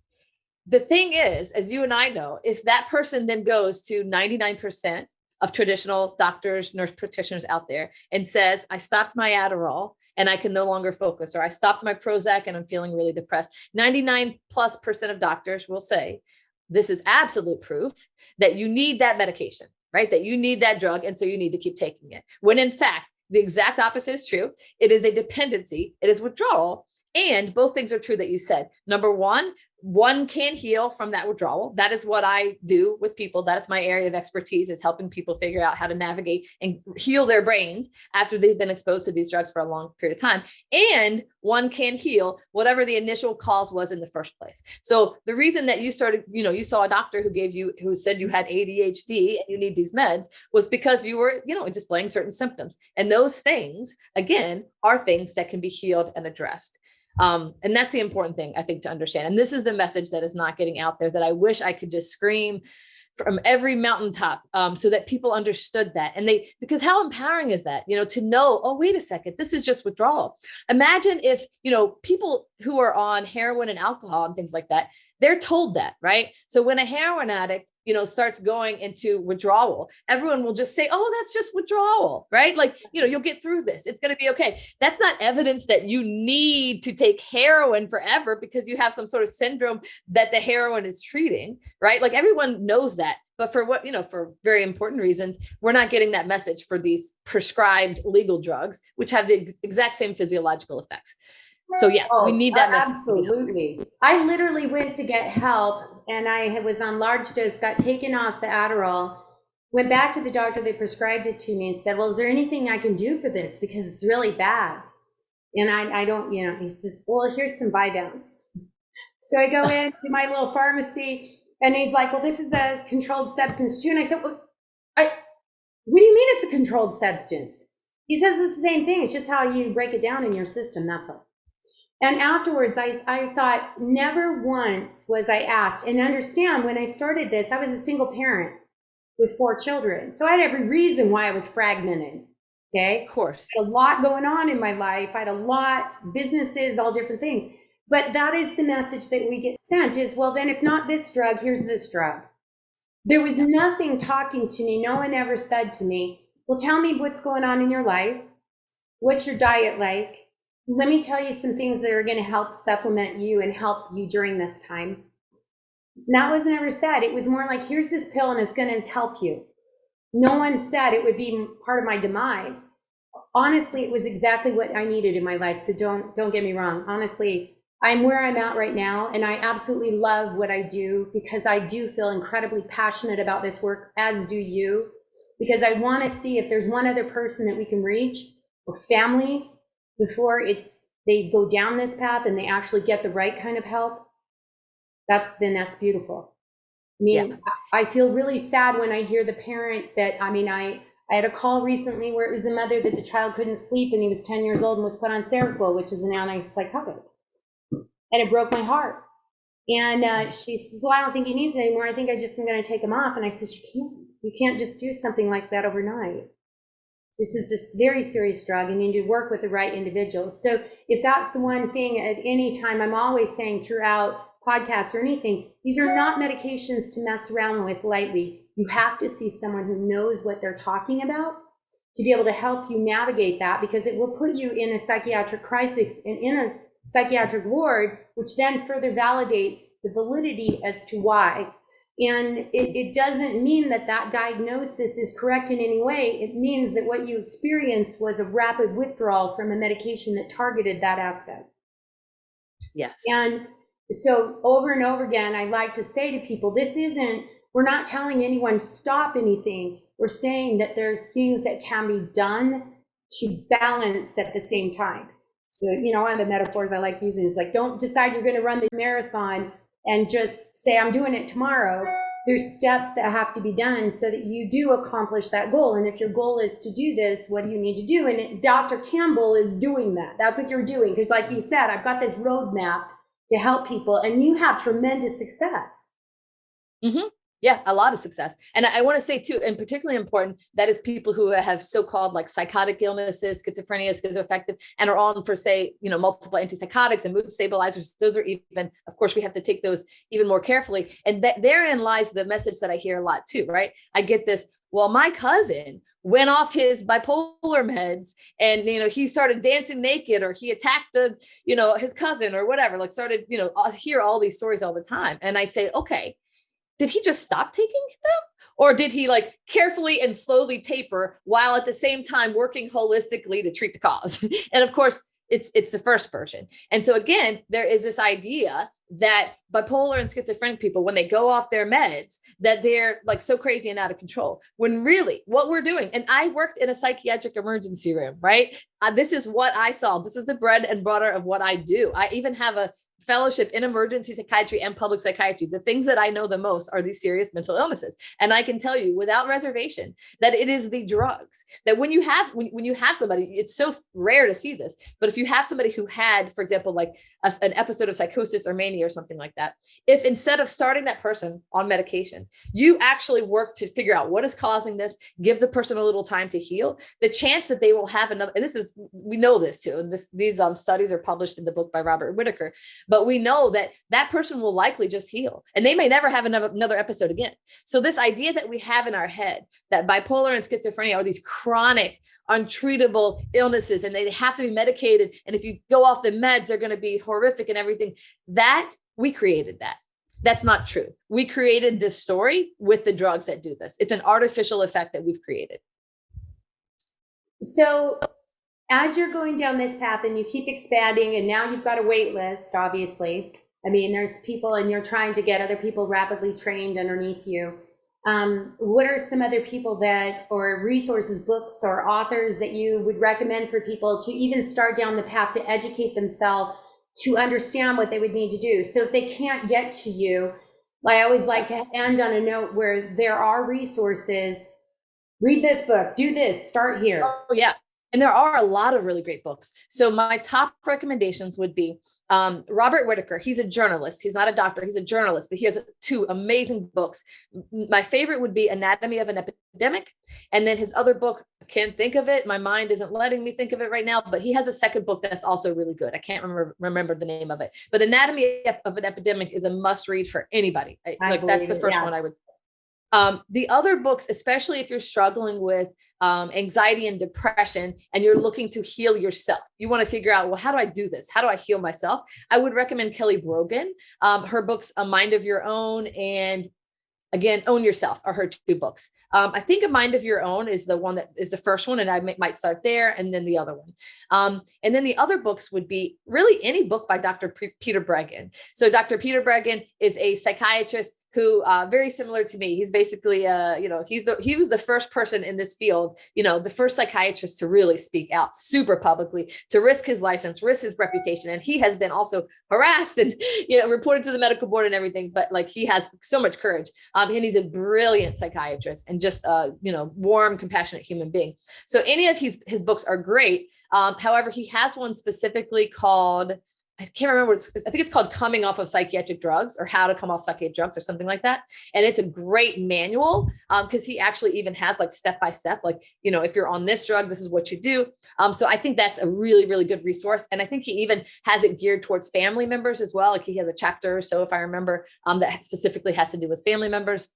the thing is, as you and I know, if that person then goes to 99% of traditional doctors, nurse practitioners out there and says, I stopped my Adderall and I can no longer focus, or I stopped my Prozac and I'm feeling really depressed, 99+% of doctors will say, this is absolute proof that you need that medication, right? That you need that drug. And so you need to keep taking it. When in fact, the exact opposite is true. It is a dependency. It is withdrawal. And both things are true that you said. Number one can heal from that withdrawal. That is what I do with people. That is my area of expertise, is helping people figure out how to navigate and heal their brains after they've been exposed to these drugs for a long period of time. And one can heal whatever the initial cause was in the first place. So the reason that you started, you saw a doctor who said you had ADHD and you need these meds, was because you were, displaying certain symptoms. And those things, again, are things that can be healed and addressed. And that's the important thing, I think, to understand. And this is the message that is not getting out there, that I wish I could just scream from every mountaintop, so that people understood that. And because how empowering is that, to know, oh, wait a second, this is just withdrawal. Imagine if, people who are on heroin and alcohol and things like that, they're told that, right? So when a heroin addict, starts going into withdrawal, everyone will just say, oh, that's just withdrawal, right? Like, you'll get through this. It's going to be okay. That's not evidence that you need to take heroin forever because you have some sort of syndrome that the heroin is treating, right? Like, everyone knows that. But for for very important reasons, we're not getting that message for these prescribed legal drugs, which have the exact same physiological effects. So yeah, we need that message. Absolutely. I literally went to get help, and I was on large dose, got taken off the Adderall, went back to the doctor that prescribed it to me and said, well, is there anything I can do for this? Because it's really bad. And I don't, he says, well, here's some Vyvanse. So I go into my little pharmacy, and he's like, well, this is a controlled substance too. And I said, well, what do you mean it's a controlled substance? He says it's the same thing. It's just how you break it down in your system. That's all. And afterwards, I thought, never once was I asked. And understand, when I started this, I was a single parent with 4 children. So I had every reason why I was fragmented. Okay. Of course. A lot going on in my life. I had a lot, businesses, all different things. But that is the message that we get sent is, well, then if not this drug, here's this drug. There was nothing talking to me. No one ever said to me, well, tell me what's going on in your life. What's your diet like? Let me tell you some things that are going to help supplement you and help you during this time. And that wasn't ever said. It was more like, here's this pill and it's going to help you. No one said it would be part of my demise. Honestly, it was exactly what I needed in my life. So don't get me wrong. Honestly, I'm where I'm at right now, and I absolutely love what I do, because I do feel incredibly passionate about this work, as do you, because I want to see if there's one other person that we can reach, or families, before they go down this path and they actually get the right kind of help. That's beautiful. I mean, I feel really sad when I hear the parent that, I had a call recently where it was a mother that the child couldn't sleep, and he was 10 years old and was put on Seroquel, which is an antipsychotic. And it broke my heart. And she says, well, I don't think he needs it anymore. I think I just am going to take him off. And I said, you can't just do something like that overnight. This is this very serious drug and you need to work with the right individuals. So if that's the one thing at any time, I'm always saying throughout podcasts or anything, these are not medications to mess around with lightly. You have to see someone who knows what they're talking about to be able to help you navigate that, because it will put you in a psychiatric crisis and in a psychiatric ward, which then further validates the validity as to why. And it doesn't mean that that diagnosis is correct in any way. It means that what you experienced was a rapid withdrawal from a medication that targeted that aspect. Yes. And so over and over again, I like to say to people, we're not telling anyone stop anything. We're saying that there's things that can be done to balance at the same time. So, one of the metaphors I like using is like, don't decide you're going to run the marathon and just say, I'm doing it tomorrow. There's steps that have to be done so that you do accomplish that goal. And if your goal is to do this, what do you need to do? And Dr. Campbell is doing that. That's what you're doing. Because like you said, I've got this roadmap to help people, and you have tremendous success. Mm-hmm. Yeah, a lot of success. And I want to say too, and particularly important, that is people who have so-called like psychotic illnesses, schizophrenia, schizoaffective, and are on for, say, multiple antipsychotics and mood stabilizers. Those are even, of course, we have to take those even more carefully. And therein lies the message that I hear a lot too, right? I get this, well, my cousin went off his bipolar meds and, he started dancing naked, or he attacked his cousin or whatever, like started, I hear all these stories all the time. And I say, okay, did he just stop taking them? Or did he like carefully and slowly taper while at the same time working holistically to treat the cause? And of course, it's the first version. And so again, there is this idea that bipolar and schizophrenic people, when they go off their meds, that they're like so crazy and out of control, when really what we're doing, and I worked in a psychiatric emergency room, right? This is what I saw. This is the bread and butter of what I do. I even have a fellowship in emergency psychiatry and public psychiatry. The things that I know the most are these serious mental illnesses. And I can tell you without reservation that it is the drugs that when you have somebody, it's so rare to see this, but if you have somebody who had, for example, like an episode of psychosis or mania or something like that, if instead of starting that person on medication, you actually work to figure out what is causing this, give the person a little time to heal, the chance that they will have another, and we know this too, and these studies are published in the book by Robert Whitaker, but we know that that person will likely just heal and they may never have another episode again. So this idea that we have in our head that bipolar and schizophrenia are these chronic, untreatable illnesses and they have to be medicated, and if you go off the meds, they're going to be horrific and everything, that we created that. That's not true. We created this story with the drugs that do this. It's an artificial effect that we've created. So as you're going down this path and you keep expanding, and now you've got a wait list, obviously. I mean, there's people and you're trying to get other people rapidly trained underneath you. What are some other people or resources, books or authors that you would recommend for people to even start down the path to educate themselves, to understand what they would need to do? So if they can't get to you, I always like to end on a note where there are resources. Read this book, do this, start here. Oh, yeah. And there are a lot of really great books. So my top recommendations would be Robert Whitaker. He's a journalist. He's not a doctor. He's a journalist, but he has 2 amazing books. My favorite would be Anatomy of an Epidemic. And then his other book, I can't think of it. My mind isn't letting me think of it right now, but he has a second book that's also really good. I can't remember the name of it, but Anatomy of an Epidemic is a must read for anybody. That's the first one I would. The other books, especially if you're struggling with anxiety and depression and you're looking to heal yourself, you want to figure out, well, how do I do this? How do I heal myself? I would recommend Kelly Brogan. Her books, A Mind of Your Own and again, Own Yourself are her 2 books. I think A Mind of Your Own is the one that is the first one, and I might start there and then the other one. And then the other books would be really any book by Dr. Peter Breggin. So Dr. Peter Breggin is a psychiatrist who very similar to me. He's basically, he was the first person in this field, the first psychiatrist to really speak out super publicly, to risk his license, risk his reputation. And he has been also harassed and, reported to the medical board and everything, but like he has so much courage. And he's a brilliant psychiatrist and just, warm, compassionate human being. So any of his books are great. However, he has one specifically called, I can't remember I think it's called Coming Off of Psychiatric Drugs, or How to Come Off Psychiatric Drugs, or something like that. And it's a great manual, because he actually even has like step-by-step, like, if you're on this drug, this is what you do. So I think that's a really, really good resource. And I think he even has it geared towards family members as well. Like he has a chapter or so, if I remember, that specifically has to do with family members.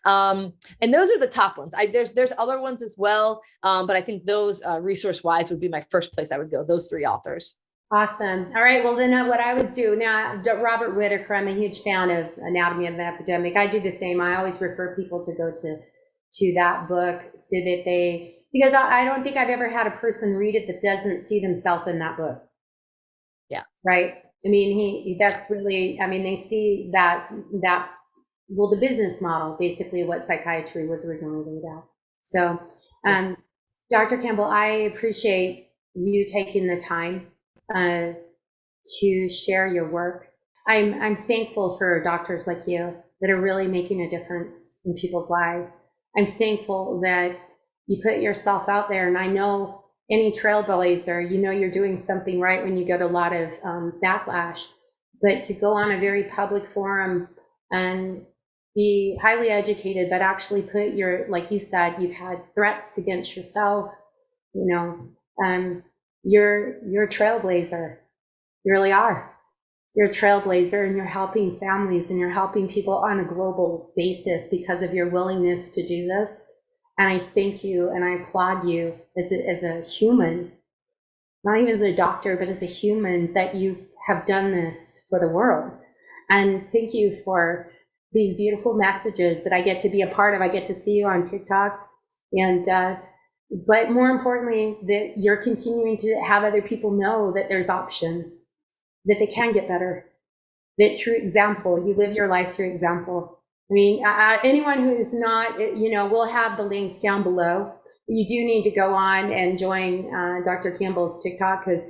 And those are the top ones. There's other ones as well. But I think those resource-wise would be my first place I would go, those 3 authors. Awesome. All right. Well, then what I was doing now, Robert Whitaker, I'm a huge fan of Anatomy of an Epidemic. I do the same. I always refer people to go to that book so that because I don't think I've ever had a person read it that doesn't see themselves in that book. Yeah. Right. I mean, that's really, I mean, they see that, well, the business model, basically what psychiatry was originally laid out. So, Dr. Campbell, I appreciate you taking the time to share your work. I'm thankful for doctors like you that are really making a difference in people's lives. I'm thankful that you put yourself out there, and I know any trailblazer, you're doing something right when you get a lot of backlash, but to go on a very public forum and be highly educated, but actually put like you said, you've had threats against yourself, you're a trailblazer. You really are. You're a trailblazer, and you're helping families, and you're helping people on a global basis because of your willingness to do this. And I thank you, and I applaud you as a human, not even as a doctor, but as a human, that you have done this for the world. And thank you for these beautiful messages that I get to be a part of. I get to see you on TikTok, and but more importantly, that you're continuing to have other people know that there's options, that they can get better, that through example, you live your life through example. I mean, anyone who is not, we'll have the links down below. You do need to go on and join Dr. Campbell's TikTok, because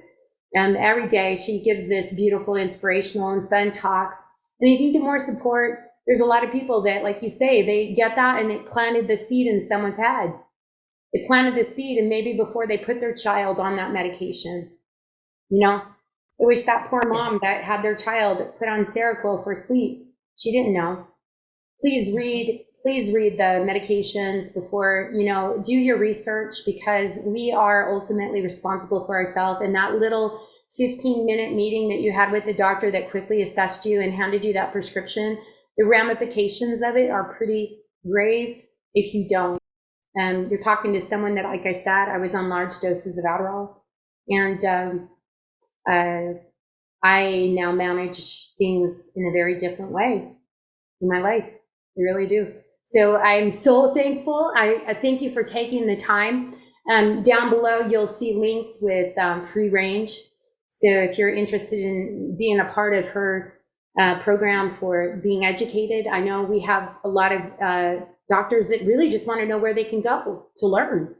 every day she gives this beautiful, inspirational, and fun talks. And I think the more support, there's a lot of people that, like you say, they get that, and it planted the seed in someone's head. It planted the seed, and maybe before they put their child on that medication, I wish that poor mom that had their child put on Seroquel for sleep, she didn't know. Please read the medications before, do your research, because we are ultimately responsible for ourselves. And that little 15-minute meeting that you had with the doctor that quickly assessed you and handed you that prescription, the ramifications of it are pretty grave if you don't. You're talking to someone that, like I said, I was on large doses of Adderall, and I now manage things in a very different way in my life. I really do. So I'm so thankful. I thank you for taking the time. Down below, you'll see links with FreeRange. So if you're interested in being a part of her program for being educated, I know we have a lot of doctors that really just want to know where they can go to learn.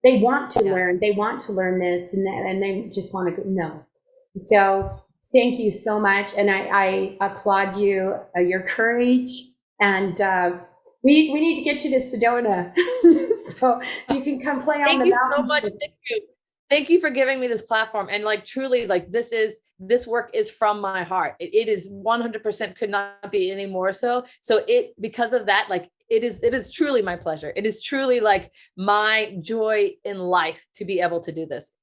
They want to learn. They want to learn this, and they just want to know. So thank you so much. And I applaud you, your courage. And we need to get you to Sedona so you can come play on the mountains. Thank you so much. Thank you for giving me this platform. And truly, this work is from my heart. It is 100% could not be any more so. So because of that, it is truly my pleasure. It is truly my joy in life to be able to do this.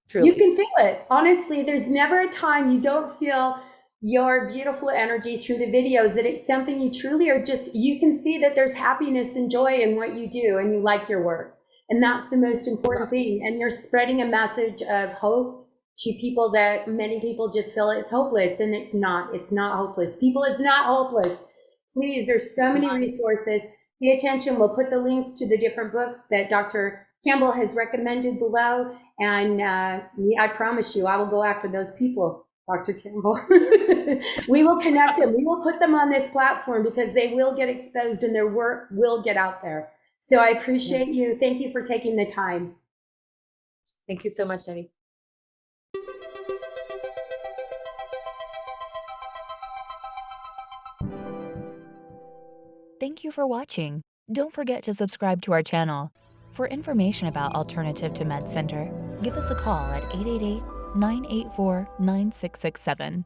Truly. You can feel it. Honestly, there's never a time you don't feel your beautiful energy through the videos, that it's something you truly are you can see that there's happiness and joy in what you do, and you like your work. And that's the most important thing. And you're spreading a message of hope to people that many people just feel it's hopeless, and it's not hopeless. People, it's not hopeless. Please, there's so many resources. Pay attention. We'll put the links to the different books that Dr. Campbell has recommended below. And I promise you, I will go after those people, Dr. Campbell. We will connect them. We will put them on this platform, because they will get exposed and their work will get out there. So I appreciate you. Thank you for taking the time. Thank you so much, Debbie. Thank you for watching. Don't forget to subscribe to our channel. For information about Alternative to Med Center, give us a call at 984 9667.